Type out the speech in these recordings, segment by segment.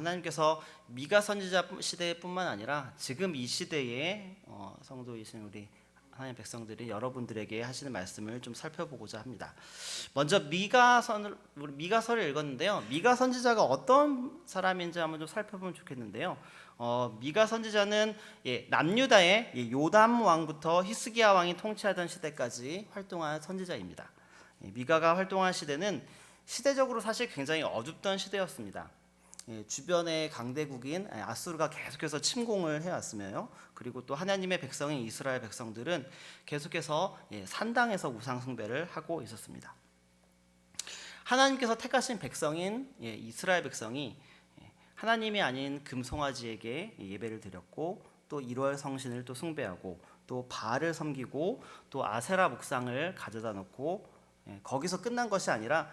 하나님께서 미가 선지자 시대뿐만 아니라 지금 이 시대의 성도이신 우리 하나님 백성들이 여러분들에게 하시는 말씀을 좀 살펴보고자 합니다. 먼저 미가서를 읽었는데요. 미가 선지자가 어떤 사람인지 한번 좀 살펴보면 좋겠는데요. 미가 선지자는 남유다의 요담 왕부터 히스기야 왕이 통치하던 시대까지 활동한 선지자입니다. 미가가 활동한 시대는 시대적으로 사실 굉장히 어둡던 시대였습니다. 주변의 강대국인 아수르가 계속해서 침공을 해왔으며요. 그리고 또 하나님의 백성인 이스라엘 백성들은 계속해서 산당에서 우상 숭배를 하고 있었습니다. 하나님께서 택하신 백성인 이스라엘 백성이 하나님이 아닌 금송아지에게 예배를 드렸고 또 1월 성신을 또 숭배하고 또 바알을 섬기고 또 아세라 목상을 가져다 놓고 거기서 끝난 것이 아니라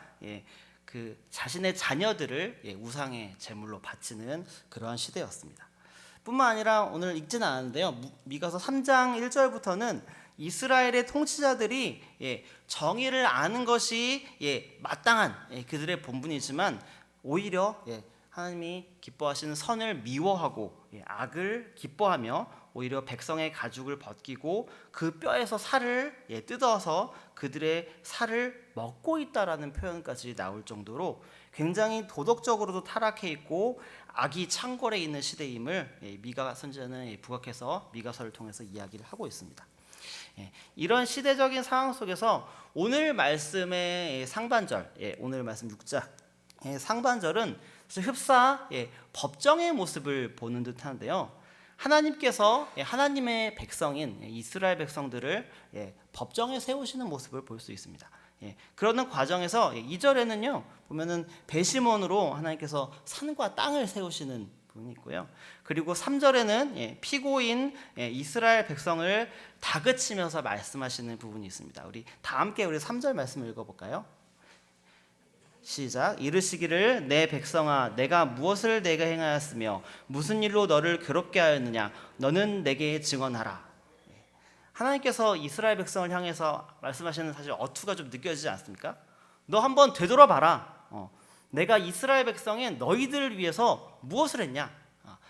그 자신의 자녀들을 우상의 제물로 바치는 그러한 시대였습니다. 뿐만 아니라 오늘 읽지는 않았는데요. 미가서 3장 1절부터는 이스라엘의 통치자들이 정의를 아는 것이 마땅한 그들의 본분이지만 오히려 하나님이 기뻐하시는 선을 미워하고 악을 기뻐하며 오히려 백성의 가죽을 벗기고 그 뼈에서 살을 뜯어서 그들의 살을 먹고 있다라는 표현까지 나올 정도로 굉장히 도덕적으로도 타락해 있고 악이 창궐해 있는 시대임을 미가 선지자는 부각해서 미가서를 통해서 이야기를 하고 있습니다. 이런 시대적인 상황 속에서 오늘 말씀의 상반절, 오늘 말씀 6장 상반절은 흡사 법정의 모습을 보는 듯한데요. 하나님께서 하나님의 백성인 이스라엘 백성들을 법정에 세우시는 모습을 볼 수 있습니다. 그러는 과정에서 2절에는요 보면은 배심원으로 하나님께서 산과 땅을 세우시는 부분이 있고요. 그리고 3절에는 피고인 이스라엘 백성을 다그치면서 말씀하시는 부분이 있습니다. 우리 다 함께 우리 3절 말씀을 읽어볼까요? 시작. 이르시기를 내 백성아 내가 무엇을 내게 행하였으며 무슨 일로 너를 괴롭게 하였느냐 너는 내게 증언하라. 하나님께서 이스라엘 백성을 향해서 말씀하시는 사실 어투가 좀 느껴지지 않습니까? 너 한번 되돌아봐라. 내가 이스라엘 백성인 너희들을 위해서 무엇을 했냐?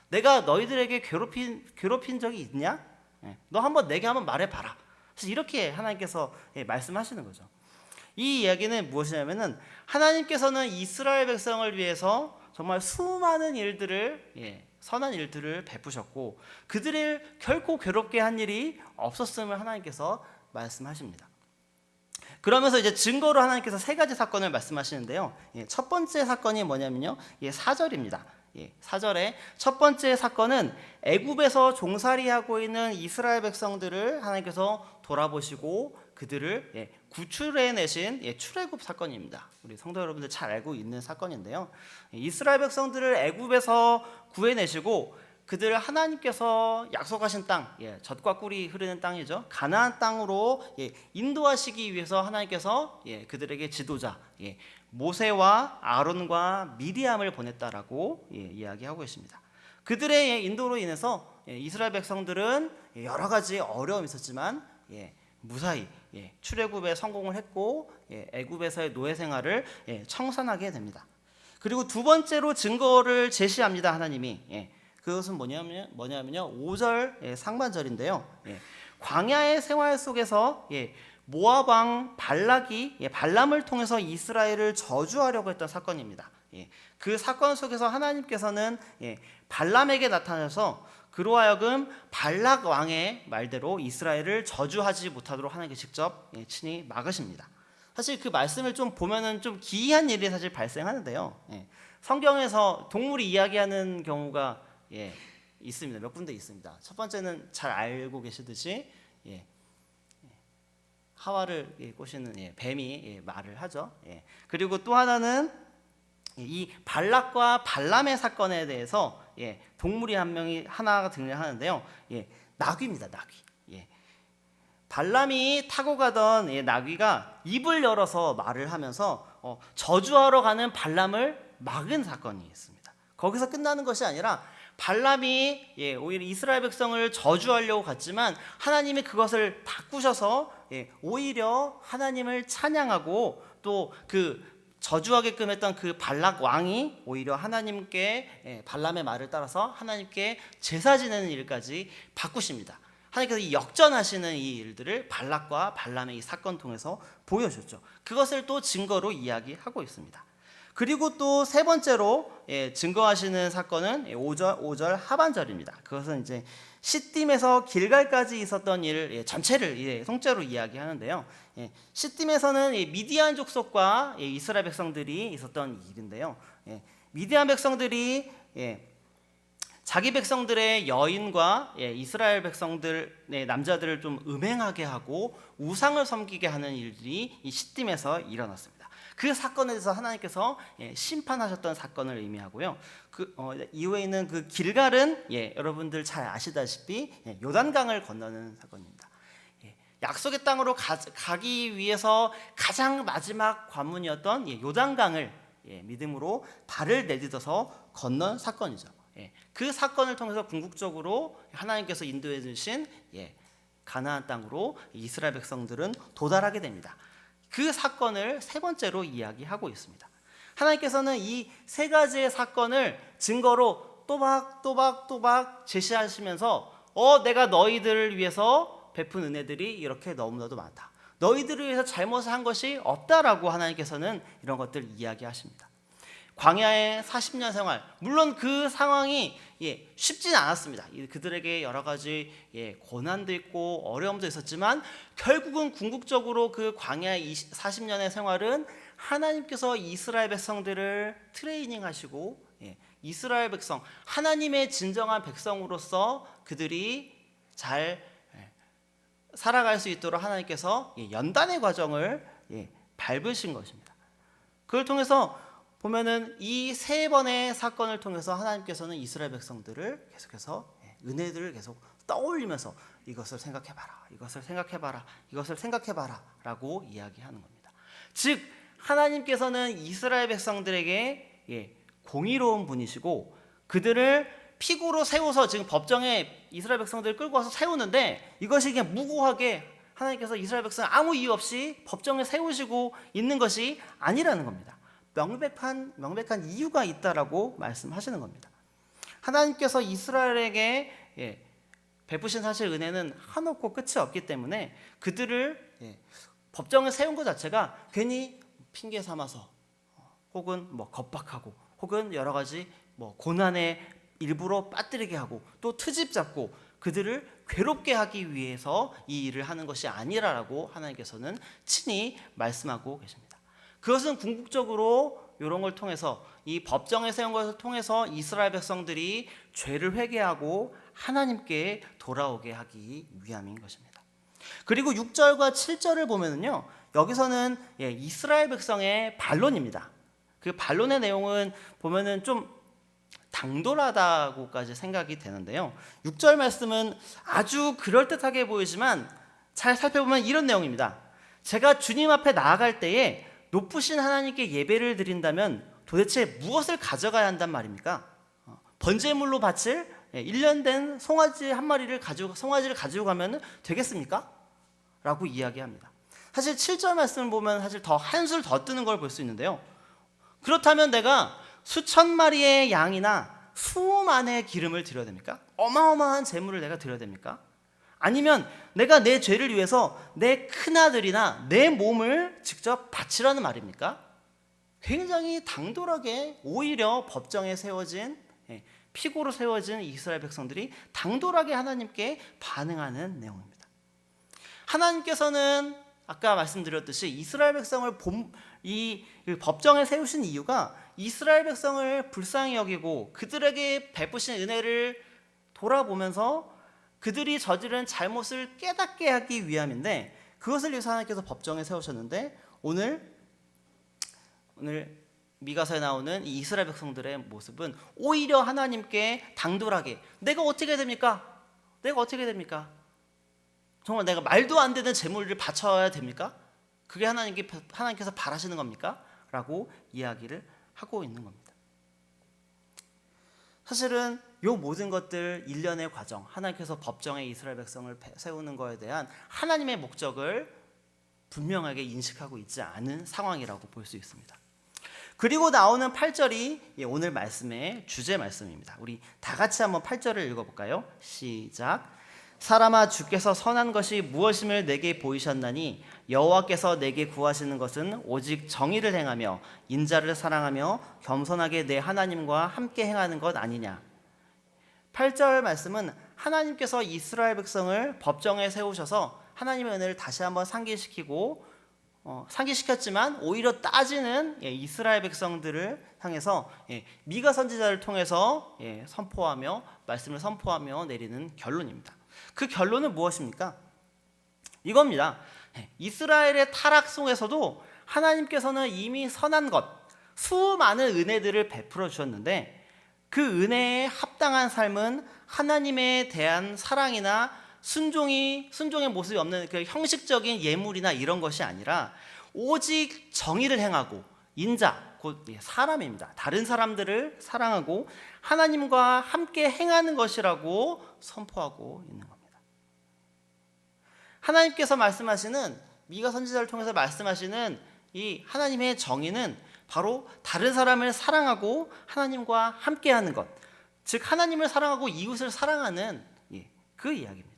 내가 너희들에게 괴롭힌 적이 있냐? 너 한번 내게 한번 말해봐라. 그래서 이렇게 하나님께서 말씀하시는 거죠. 이 이야기는 무엇이냐면은 하나님께서는 이스라엘 백성을 위해서 정말 수많은 일들을 선한 일들을 베푸셨고 그들을 결코 괴롭게 한 일이 없었음을 하나님께서 말씀하십니다. 그러면서 이제 증거로 하나님께서 세 가지 사건을 말씀하시는데요. 첫 번째 사건이 뭐냐면요. 4절입니다. 4절에 첫 번째 사건은 애굽에서 종살이하고 있는 이스라엘 백성들을 하나님께서 돌아보시고 그들을 구출해내신 출애굽 사건입니다. 우리 성도 여러분들 잘 알고 있는 사건인데요. 이스라엘 백성들을 애굽에서 구해내시고 그들을 하나님께서 약속하신 땅, 젖과 꿀이 흐르는 땅이죠. 가나안 땅으로 인도하시기 위해서 하나님께서 그들에게 지도자 모세와 아론과 미리암을 보냈다라고 이야기하고 있습니다. 그들의 인도로 인해서 이스라엘 백성들은 여러 가지 어려움이 있었지만 무사히 출애굽에 성공을 했고 애굽에서의 노예 생활을 청산하게 됩니다. 그리고 두 번째로 증거를 제시합니다. 하나님이 그것은 뭐냐면요 5절 상반절인데요. 광야의 생활 속에서 모압 왕 발락이 발람을 통해서 이스라엘을 저주하려고 했던 사건입니다. 그 사건 속에서 하나님께서는 발람에게 나타나서 그로 하여금 발락 왕의 말대로 이스라엘을 저주하지 못하도록 하나님께 직접 친히 막으십니다. 사실 그 말씀을 좀 보면은 좀 기이한 일이 사실 발생하는데요. 성경에서 동물이 이야기하는 경우가 있습니다. 몇 군데 있습니다. 첫 번째는 잘 알고 계시듯이 하와를 꼬시는 뱀이 말을 하죠. 그리고 또 하나는 이 발락과 발람의 사건에 대해서 동물이 하나가 등장하는데요. 나귀입니다. 나귀. 발람이 타고 가던 나귀가 입을 열어서 말을 하면서 저주하러 가는 발람을 막은 사건이 있습니다. 거기서 끝나는 것이 아니라 발람이 오히려 이스라엘 백성을 저주하려고 갔지만 하나님이 그것을 바꾸셔서 오히려 하나님을 찬양하고 또 그 저주하게끔 했던 그 발락 왕이 오히려 하나님께 발람의 말을 따라서 하나님께 제사 지내는 일까지 바꾸십니다. 하나님께서 이 역전하시는 이 일들을 발락과 발람의 이 사건 통해서 보여줬죠. 그것을 또 증거로 이야기하고 있습니다. 그리고 또 세 번째로 증거하시는 사건은 5절 하반절입니다. 그것은 이제 시딤에서 길갈까지 있었던 일 전체를 통째로 이야기하는데요. 시딤에서는 미디안 족속과 이스라엘 백성들이 있었던 일인데요. 미디안 백성들이 자기 백성들의 여인과 이스라엘 백성들의 남자들을 좀 음행하게 하고 우상을 섬기게 하는 일들이 이 시딤에서 일어났습니다. 그 사건에 대해서 하나님께서 심판하셨던 사건을 의미하고요. 그 이후에 있는 그 길갈은 여러분들 잘 아시다시피 요단강을 건너는 사건입니다. 약속의 땅으로 가기 위해서 가장 마지막 관문이었던 요단강을 믿음으로 발을 내딛어서 건넌 사건이죠. 그 사건을 통해서 궁극적으로 하나님께서 인도해 주신 가나안 땅으로 이스라엘 백성들은 도달하게 됩니다. 그 사건을 세 번째로 이야기하고 있습니다. 하나님께서는 이 세 가지의 사건을 증거로 또박 제시하시면서 내가 너희들을 위해서 베푼 은혜들이 이렇게 너무나도 많다. 너희들을 위해서 잘못을 한 것이 없다라고 하나님께서는 이런 것들 이야기하십니다. 광야의 40년 생활, 물론 그 상황이 쉽지는 않았습니다. 그들에게 여러 가지 고난도 있고 어려움도 있었지만 결국은 궁극적으로 그 광야의 40년의 생활은 하나님께서 이스라엘 백성들을 트레이닝하시고 이스라엘 백성, 하나님의 진정한 백성으로서 그들이 잘 살아갈 수 있도록 하나님께서 연단의 과정을 밟으신 것입니다. 그걸 통해서 보면은 이 세 번의 사건을 통해서 하나님께서는 이스라엘 백성들을 계속해서 은혜들을 계속 떠올리면서 이것을 생각해봐라, 이것을 생각해봐라, 이것을 생각해봐라 라고 이야기하는 겁니다. 즉 하나님께서는 이스라엘 백성들에게 공의로운 분이시고 그들을 픽으로 세워서 지금 법정에 이스라엘 백성들을 끌고 와서 세우는데 이것이 그냥 무고하게 하나님께서 이스라엘 백성을 아무 이유 없이 법정에 세우시고 있는 것이 아니라는 겁니다. 명백한 이유가 있다라고 말씀하시는 겁니다. 하나님께서 이스라엘에게 베푸신 사실 은혜는 한없고 끝이 없기 때문에 그들을 법정에 세운 것 자체가 괜히 핑계 삼아서 혹은 겁박하고 혹은 여러 가지 고난에 일부러 빠뜨리게 하고 또 트집 잡고 그들을 괴롭게 하기 위해서 이 일을 하는 것이 아니라라고 하나님께서는 친히 말씀하고 계십니다. 그것은 궁극적으로 이런 걸 통해서 이 법정에 세운 것을 통해서 이스라엘 백성들이 죄를 회개하고 하나님께 돌아오게 하기 위함인 것입니다. 그리고 6절과 7절을 보면은요, 여기서는 이스라엘 백성의 반론입니다. 그 반론의 내용은 보면은 좀 당돌하다고까지 생각이 되는데요. 6절 말씀은 아주 그럴듯하게 보이지만 잘 살펴보면 이런 내용입니다. 제가 주님 앞에 나아갈 때에 높으신 하나님께 예배를 드린다면 도대체 무엇을 가져가야 한단 말입니까? 번제물로 바칠 1년 된 송아지 한 마리를 송아지를 가지고 가면 되겠습니까? 라고 이야기합니다. 사실 7절 말씀을 보면 사실 더 한술 더 뜨는 걸 볼 수 있는데요. 그렇다면 내가 수천 마리의 양이나 수만의 기름을 드려야 됩니까? 어마어마한 재물을 내가 드려야 됩니까? 아니면 내가 내 죄를 위해서 내 큰아들이나 내 몸을 직접 바치라는 말입니까? 굉장히 당돌하게 오히려 법정에 세워진 픽으로 세워진 이스라엘 백성들이 당돌하게 하나님께 반응하는 내용입니다. 하나님께서는 아까 말씀드렸듯이 이스라엘 백성을 이 법정에 세우신 이유가 이스라엘 백성을 불쌍히 여기고 그들에게 베푸신 은혜를 돌아보면서 그들이 저지른 잘못을 깨닫게 하기 위함인데 그것을 위해서 하나님께서 법정에 세우셨는데 오늘 미가서에 나오는 이 이스라엘 백성들의 모습은 오히려 하나님께 당돌하게 내가 어떻게 됩니까? 내가 어떻게 됩니까? 정말 내가 말도 안 되는 재물을 바쳐야 됩니까? 그게 하나님께서 바라시는 겁니까? 라고 이야기를 하고 있는 겁니다. 사실은 이 모든 것들 일련의 과정, 하나님께서 법정에 이스라엘 백성을 세우는 것에 대한 하나님의 목적을 분명하게 인식하고 있지 않은 상황이라고 볼 수 있습니다. 그리고 나오는 8절이 오늘 말씀의 주제 말씀입니다. 우리 다 같이 한번 8절을 읽어볼까요? 시작. 사람아, 주께서 선한 것이 무엇임을 내게 보이셨나니 여호와께서 내게 구하시는 것은 오직 정의를 행하며 인자를 사랑하며 겸손하게 내 하나님과 함께 행하는 것 아니냐. 8절 말씀은 하나님께서 이스라엘 백성을 법정에 세우셔서 하나님의 은혜를 다시 한번 상기시켰지만 오히려 따지는 이스라엘 백성들을 향해서 미가 선지자를 통해서 말씀을 선포하며 내리는 결론입니다. 그 결론은 무엇입니까? 이겁니다. 이스라엘의 타락 속에서도 하나님께서는 이미 선한 것, 수많은 은혜들을 베풀어 주셨는데 그 은혜에 합당한 삶은 하나님에 대한 사랑이나 순종의 모습이 없는 그 형식적인 예물이나 이런 것이 아니라 오직 정의를 행하고 인자, 곧 사람입니다. 다른 사람들을 사랑하고 하나님과 함께 행하는 것이라고 선포하고 있는 겁니다. 하나님께서 말씀하시는, 미가 선지자를 통해서 말씀하시는 이 하나님의 정의는 바로 다른 사람을 사랑하고 하나님과 함께하는 것, 즉 하나님을 사랑하고 이웃을 사랑하는 그 이야기입니다.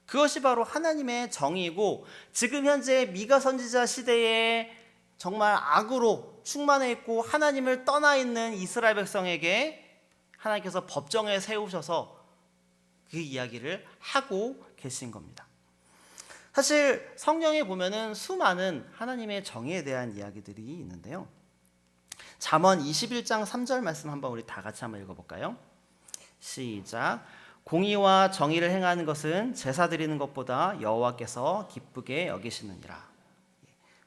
그것이 바로 하나님의 정의이고, 지금 현재 미가 선지자 시대에 정말 악으로 충만해 있고 하나님을 떠나 있는 이스라엘 백성에게 하나님께서 법정에 세우셔서 그 이야기를 하고 계신 겁니다. 사실 성경에 보면은 수많은 하나님의 정의에 대한 이야기들이 있는데요. 잠언 21장 3절 말씀 한번 우리 다 같이 한번 읽어볼까요? 시작. 공의와 정의를 행하는 것은 제사 드리는 것보다 여호와께서 기쁘게 여기시느니라.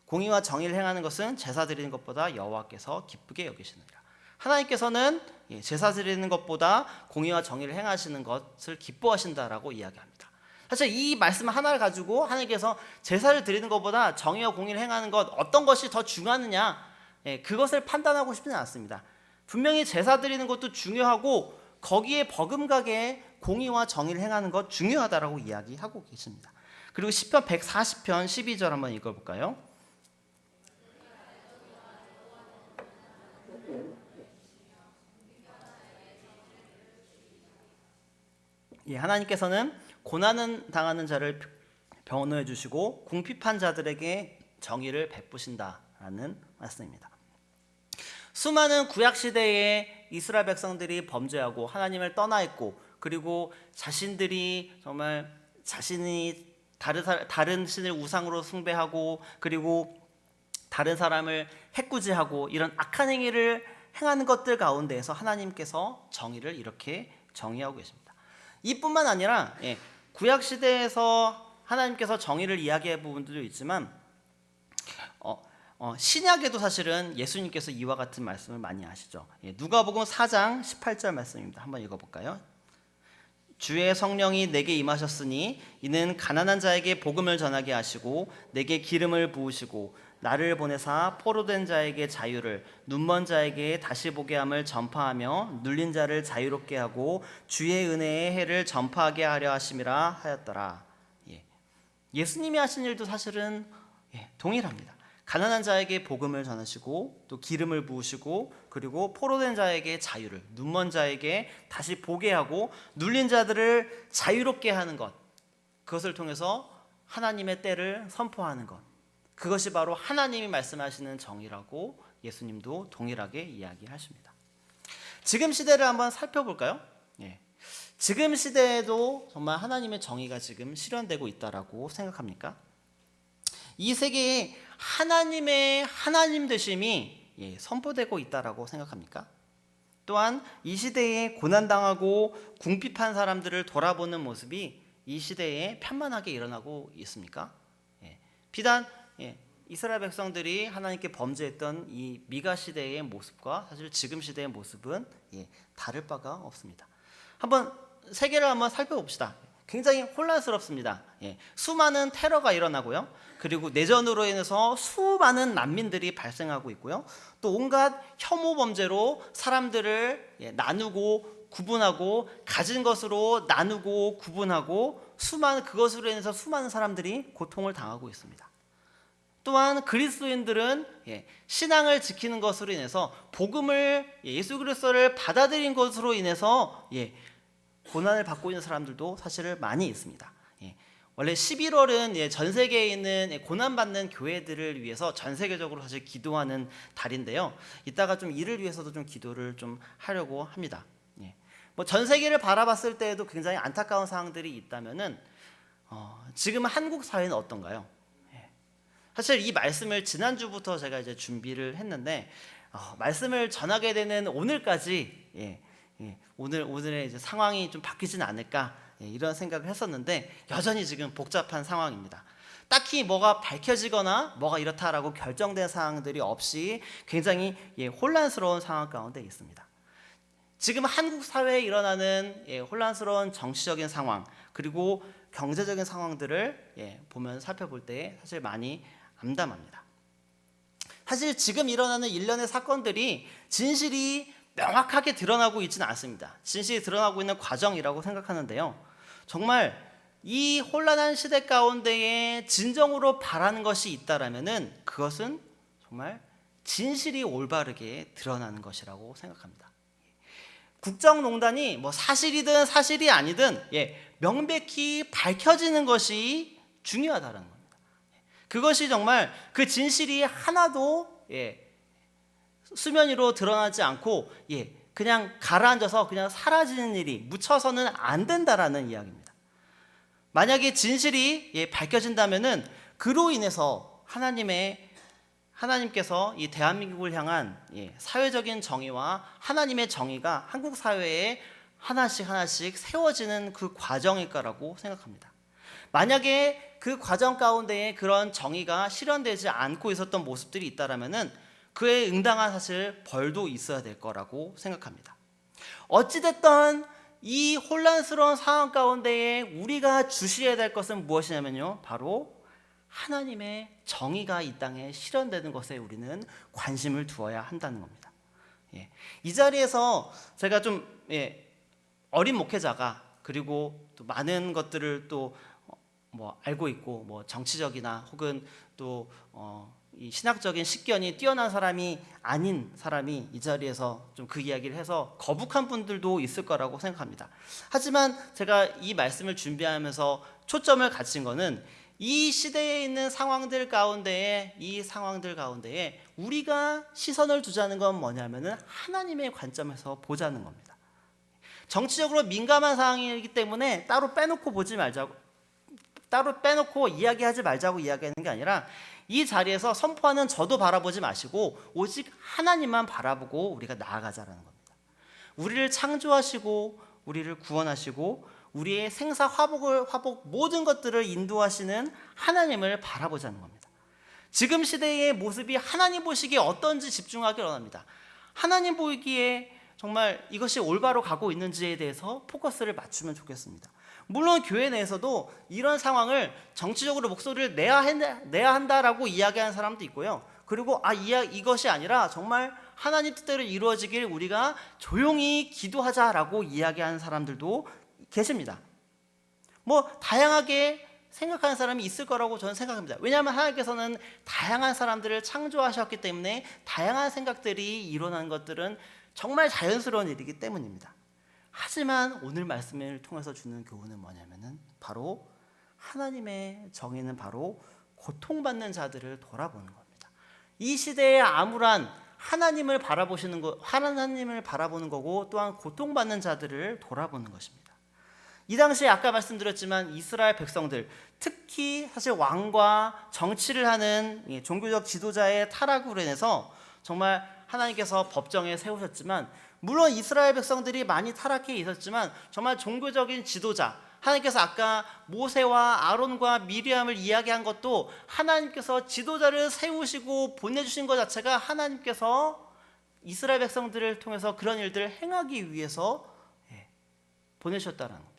공의와 정의를 행하는 것은 제사 드리는 것보다 여호와께서 기쁘게 여기시느니라. 하나님께서는 제사 드리는 것보다 공의와 정의를 행하시는 것을 기뻐하신다라고 이야기합니다. 사실 이 말씀 하나를 가지고 하나님께서 제사를 드리는 것보다 정의와 공의를 행하는 것, 어떤 것이 더 중요하느냐, 그것을 판단하고 싶지는 않습니다. 분명히 제사 드리는 것도 중요하고 거기에 버금가게 공의와 정의를 행하는 것 중요하다라고 이야기하고 계십니다. 그리고 시편 140편 12절 한번 읽어볼까요? 하나님께서는 고난을 당하는 자를 변호해 주시고 궁핍한 자들에게 정의를 베푸신다라는 말씀입니다. 수많은 구약 시대에 이스라엘 백성들이 범죄하고 하나님을 떠나 있고, 그리고 자신들이 정말 자신이 다른 신을 우상으로 숭배하고, 그리고 다른 사람을 해꾸지하고 이런 악한 행위를 행하는 것들 가운데에서 하나님께서 정의를 이렇게 정의하고 계십니다. 이뿐만 아니라 구약 시대에서 하나님께서 정의를 이야기한 부분들도 있지만 신약에도 사실은 예수님께서 이와 같은 말씀을 많이 하시죠. 누가복음 4장 18절 말씀입니다. 한번 읽어볼까요? 주의 성령이 내게 임하셨으니 이는 가난한 자에게 복음을 전하게 하시고 내게 기름을 부으시고 나를 보내사 포로된 자에게 자유를, 눈먼 자에게 다시 보게 함을 전파하며 눌린 자를 자유롭게 하고 주의 은혜의 해를 전파하게 하려 하심이라 하였더라. 예수님이 하신 일도 사실은 동일합니다. 가난한 자에게 복음을 전하시고 또 기름을 부으시고, 그리고 포로된 자에게 자유를, 눈먼 자에게 다시 보게 하고 눌린 자들을 자유롭게 하는 것, 그것을 통해서 하나님의 때를 선포하는 것, 그것이 바로 하나님이 말씀하시는 정의라고 예수님도 동일하게 이야기하십니다. 지금 시대를 한번 살펴볼까요? 지금 시대에도 정말 하나님의 정의가 지금 실현되고 있다라고 생각합니까? 이 세계에 하나님의 하나님 되심이 선포되고 있다라고 생각합니까? 또한 이 시대에 고난당하고 궁핍한 사람들을 돌아보는 모습이 이 시대에 편만하게 일어나고 있습니까? 비단 이스라엘 백성들이 하나님께 범죄했던 이 미가 시대의 모습과 사실 지금 시대의 모습은 다를 바가 없습니다. 한번 세계를 한번 살펴봅시다. 굉장히 혼란스럽습니다. 수많은 테러가 일어나고요. 그리고 내전으로 인해서 수많은 난민들이 발생하고 있고요. 또 온갖 혐오 범죄로 사람들을 나누고 구분하고, 가진 것으로 나누고 구분하고, 그것으로 인해서 수많은 사람들이 고통을 당하고 있습니다. 또한 그리스도인들은 신앙을 지키는 것으로 인해서 복음을 예수 그리스도를 받아들인 것으로 인해서 고난을 받고 있는 사람들도 사실 많이 있습니다. 원래 11월은 전 세계에 있는 고난받는 교회들을 위해서 전 세계적으로 사실 기도하는 달인데요. 이따가 좀 이를 위해서도 좀 기도를 좀 하려고 합니다. 뭐 전 세계를 바라봤을 때에도 굉장히 안타까운 상황들이 있다면은 지금 한국 사회는 어떤가요? 사실 이 말씀을 지난주부터 제가 이제 준비를 했는데 말씀을 전하게 되는 오늘까지 오늘의 이제 상황이 좀 바뀌진 않을까 이런 생각을 했었는데 여전히 지금 복잡한 상황입니다. 딱히 뭐가 밝혀지거나 뭐가 이렇다라고 결정된 사항들이 없이 굉장히 혼란스러운 상황 가운데 있습니다. 지금 한국 사회에 일어나는 혼란스러운 정치적인 상황 그리고 경제적인 상황들을 보면 살펴볼 때 사실 많이 암담합니다. 사실 지금 일어나는 일련의 사건들이 진실이 명확하게 드러나고 있지는 않습니다. 진실이 드러나고 있는 과정이라고 생각하는데요. 정말 이 혼란한 시대 가운데에 진정으로 바라는 것이 있다라면은 그것은 정말 진실이 올바르게 드러나는 것이라고 생각합니다. 국정농단이 뭐 사실이든 사실이 아니든 명백히 밝혀지는 것이 중요하다는 겁니다. 그것이 정말 그 진실이 하나도 수면 위로 드러나지 않고 그냥 가라앉아서 그냥 사라지는 일이 묻혀서는 안 된다라는 이야기입니다. 만약에 진실이 밝혀진다면은 그로 인해서 하나님께서 이 대한민국을 향한 사회적인 정의와 하나님의 정의가 한국 사회에 하나씩 세워지는 그 과정일 거라고 생각합니다. 만약에 그 과정 가운데에 그런 정의가 실현되지 않고 있었던 모습들이 있다라면은 그에 응당한 사실 벌도 있어야 될 거라고 생각합니다. 어찌됐든 이 혼란스러운 상황 가운데에 우리가 주시해야 될 것은 무엇이냐면요, 바로 하나님의 정의가 이 땅에 실현되는 것에 우리는 관심을 두어야 한다는 겁니다. 이 자리에서 제가 좀 어린 목회자가 그리고 또 많은 것들을 또 뭐 알고 있고 뭐 정치적이나 혹은 또 이 신학적인 식견이 뛰어난 사람이 아닌 사람이 이 자리에서 좀 그 이야기를 해서 거북한 분들도 있을 거라고 생각합니다. 하지만 제가 이 말씀을 준비하면서 초점을 갖춘 거는 이 시대에 있는 상황들 가운데에 우리가 시선을 두자는 건 뭐냐면은 하나님의 관점에서 보자는 겁니다. 정치적으로 민감한 상황이기 때문에 따로 빼놓고 이야기하지 말자고 이야기하는 게 아니라 이 자리에서 선포하는 저도 바라보지 마시고 오직 하나님만 바라보고 우리가 나아가자라는 겁니다. 우리를 창조하시고 우리를 구원하시고 우리의 생사 화복 모든 것들을 인도하시는 하나님을 바라보자는 겁니다. 지금 시대의 모습이 하나님 보시기에 어떤지 집중하기 원합니다. 하나님 보기에 정말 이것이 올바로 가고 있는지에 대해서 포커스를 맞추면 좋겠습니다. 물론 교회 내에서도 이런 상황을 정치적으로 목소리를 내야 한다라고 이야기하는 사람도 있고요. 그리고 이것이 아니라 정말 하나님 뜻대로 이루어지길 우리가 조용히 기도하자라고 이야기하는 사람들도 계십니다. 뭐 다양하게 생각하는 사람이 있을 거라고 저는 생각합니다. 왜냐하면 하나님께서는 다양한 사람들을 창조하셨기 때문에 다양한 생각들이 일어나는 것들은 정말 자연스러운 일이기 때문입니다. 하지만 오늘 말씀을 통해서 주는 교훈은 뭐냐면은 바로 하나님의 정의는 바로 고통받는 자들을 돌아보는 겁니다. 이 시대의 암울한 하나님을 바라보는 거고 또한 고통받는 자들을 돌아보는 것입니다. 이 당시에 아까 말씀드렸지만 이스라엘 백성들, 특히 사실 왕과 정치를 하는 종교적 지도자의 타락으로 인해서 정말 하나님께서 법정에 세우셨지만, 물론 이스라엘 백성들이 많이 타락해 있었지만 정말 종교적인 지도자, 하나님께서 아까 모세와 아론과 미리암을 이야기한 것도 하나님께서 지도자를 세우시고 보내주신 것 자체가 하나님께서 이스라엘 백성들을 통해서 그런 일들을 행하기 위해서 보내셨다는 겁니다.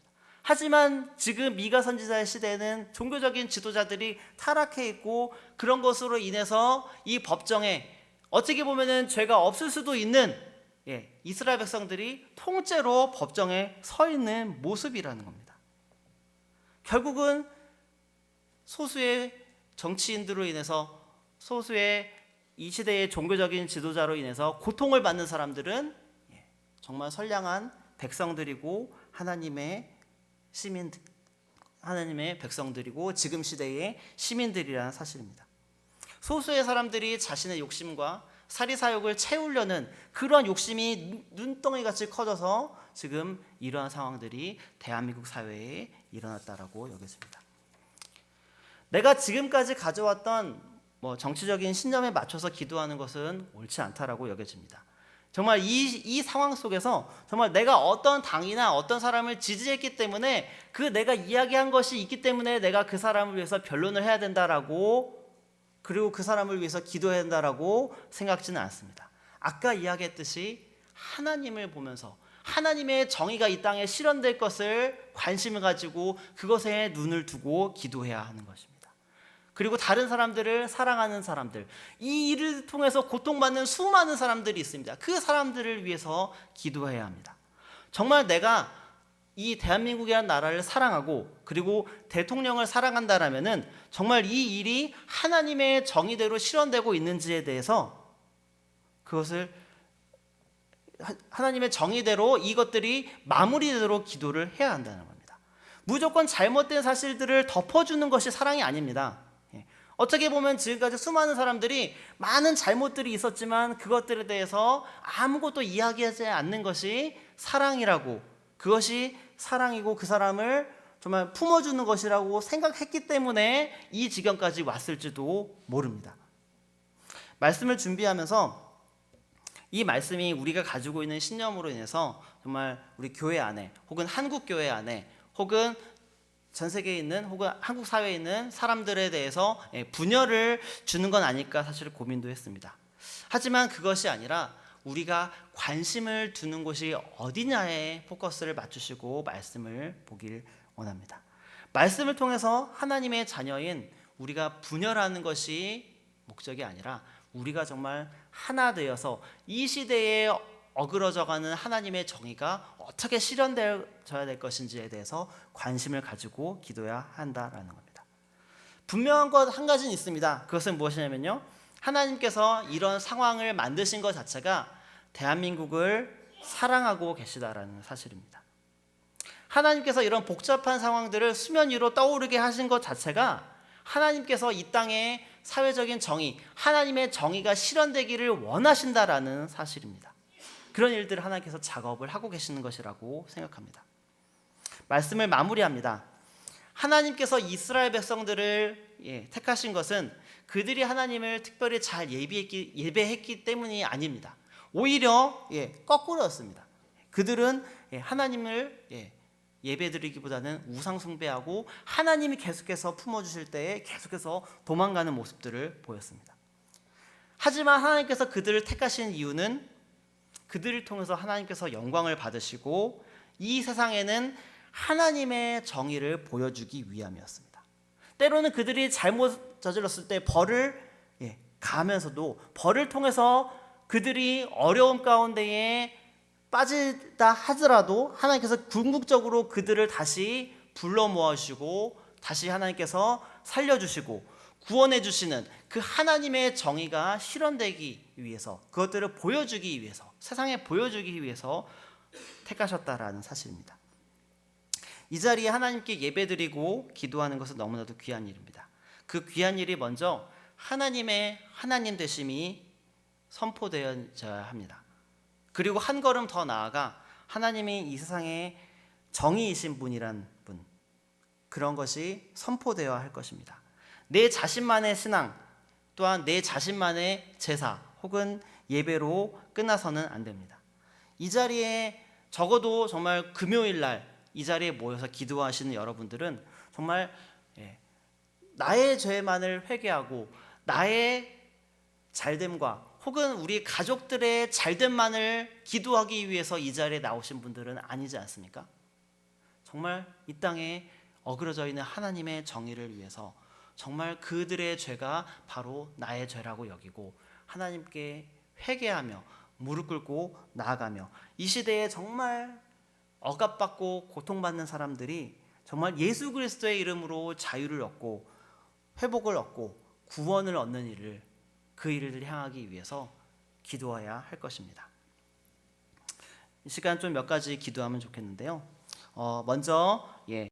하지만 지금 미가 선지자의 시대에는 종교적인 지도자들이 타락해 있고 그런 것으로 인해서 이 법정에 어떻게 보면은 죄가 없을 수도 있는 이스라엘 백성들이 통째로 법정에 서 있는 모습이라는 겁니다. 결국은 소수의 정치인들로 인해서 소수의 이 시대의 종교적인 지도자로 인해서 고통을 받는 사람들은 정말 선량한 백성들이고 하나님의 백성들이고 지금 시대의 시민들이라는 사실입니다. 소수의 사람들이 자신의 욕심과 사리사욕을 채우려는 그런 욕심이 눈덩이같이 커져서 지금 이러한 상황들이 대한민국 사회에 일어났다라고 여겨집니다. 내가 지금까지 가져왔던 정치적인 신념에 맞춰서 기도하는 것은 옳지 않다라고 여겨집니다. 정말 이 상황 속에서 정말 내가 어떤 당이나 어떤 사람을 지지했기 때문에 내가 이야기한 것이 있기 때문에 내가 그 사람을 위해서 변론을 해야 된다라고, 그리고 그 사람을 위해서 기도해야 된다라고 생각지는 않습니다. 아까 이야기했듯이 하나님을 보면서 하나님의 정의가 이 땅에 실현될 것을 관심을 가지고 그것에 눈을 두고 기도해야 하는 것입니다. 그리고 다른 사람들을 사랑하는 사람들, 이 일을 통해서 고통받는 수많은 사람들이 있습니다. 그 사람들을 위해서 기도해야 합니다. 정말 내가 이 대한민국이라는 나라를 사랑하고 그리고 대통령을 사랑한다라면은 정말 이 일이 하나님의 정의대로 실현되고 있는지에 대해서 그것을 하나님의 정의대로 이것들이 마무리되도록 기도를 해야 한다는 겁니다. 무조건 잘못된 사실들을 덮어주는 것이 사랑이 아닙니다. 어떻게 보면 지금까지 수많은 사람들이 많은 잘못들이 있었지만 그것들에 대해서 아무것도 이야기하지 않는 것이 사랑이라고, 그것이 사랑이고 그 사람을 정말 품어주는 것이라고 생각했기 때문에 이 지경까지 왔을지도 모릅니다. 말씀을 준비하면서 이 말씀이 우리가 가지고 있는 신념으로 인해서 정말 우리 교회 안에 혹은 한국 교회 안에 혹은 전 세계에 있는 혹은 한국 사회에 있는 사람들에 대해서 분열을 주는 건 아닐까 사실 고민도 했습니다. 하지만 그것이 아니라 우리가 관심을 두는 곳이 어디냐에 포커스를 맞추시고 말씀을 보길 원합니다. 말씀을 통해서 하나님의 자녀인 우리가 분열하는 것이 목적이 아니라 우리가 정말 하나 되어서 이 시대에 어그러져가는 하나님의 정의가 어떻게 실현되어야 될 것인지에 대해서 관심을 가지고 기도해야 한다라는 겁니다. 분명한 것 한 가지는 있습니다. 그것은 무엇이냐면요, 하나님께서 이런 상황을 만드신 것 자체가 대한민국을 사랑하고 계시다라는 사실입니다. 하나님께서 이런 복잡한 상황들을 수면 위로 떠오르게 하신 것 자체가 하나님께서 이 땅의 사회적인 정의, 하나님의 정의가 실현되기를 원하신다라는 사실입니다. 그런 일들을 하나님께서 작업을 하고 계시는 것이라고 생각합니다. 말씀을 마무리합니다. 하나님께서 이스라엘 백성들을 택하신 것은 그들이 하나님을 특별히 잘 예배했기 때문이 아닙니다. 오히려 거꾸로였습니다. 그들은 하나님을 예배드리기보다는 우상 숭배하고 하나님이 계속해서 품어주실 때에 계속해서 도망가는 모습들을 보였습니다. 하지만 하나님께서 그들을 택하신 이유는 그들을 통해서 하나님께서 영광을 받으시고 이 세상에는 하나님의 정의를 보여주기 위함이었습니다. 때로는 그들이 잘못 저질렀을 때 벌을 가하면서도 벌을 통해서 그들이 어려움 가운데에 빠지다 하더라도 하나님께서 궁극적으로 그들을 다시 불러 모아주시고 다시 하나님께서 살려주시고 구원해 주시는 그 하나님의 정의가 실현되기 위해서, 그것들을 보여주기 위해서, 세상에 보여주기 위해서 택하셨다라는 사실입니다. 이 자리에 하나님께 예배드리고 기도하는 것은 너무나도 귀한 일입니다. 그 귀한 일이 먼저 하나님의 하나님 되심이 선포되어야 합니다. 그리고 한 걸음 더 나아가 하나님이 이 세상에 정의이신 분이란 분, 그런 것이 선포되어야 할 것입니다. 내 자신만의 신앙 또한 내 자신만의 제사 혹은 예배로 끝나서는 안 됩니다. 이 자리에 적어도 정말 금요일 날 이 자리에 모여서 기도하시는 여러분들은 정말 나의 죄만을 회개하고 나의 잘됨과 혹은 우리 가족들의 잘됨만을 기도하기 위해서 이 자리에 나오신 분들은 아니지 않습니까? 정말 이 땅에 어그러져 있는 하나님의 정의를 위해서 정말 그들의 죄가 바로 나의 죄라고 여기고 하나님께 회개하며 무릎 꿇고 나아가며 이 시대에 정말 억압받고 고통받는 사람들이 정말 예수 그리스도의 이름으로 자유를 얻고 회복을 얻고 구원을 얻는 일을 그 일을 향하기 위해서 기도해야 할 것입니다. 이 시간 좀 몇 가지 기도하면 좋겠는데요. 먼저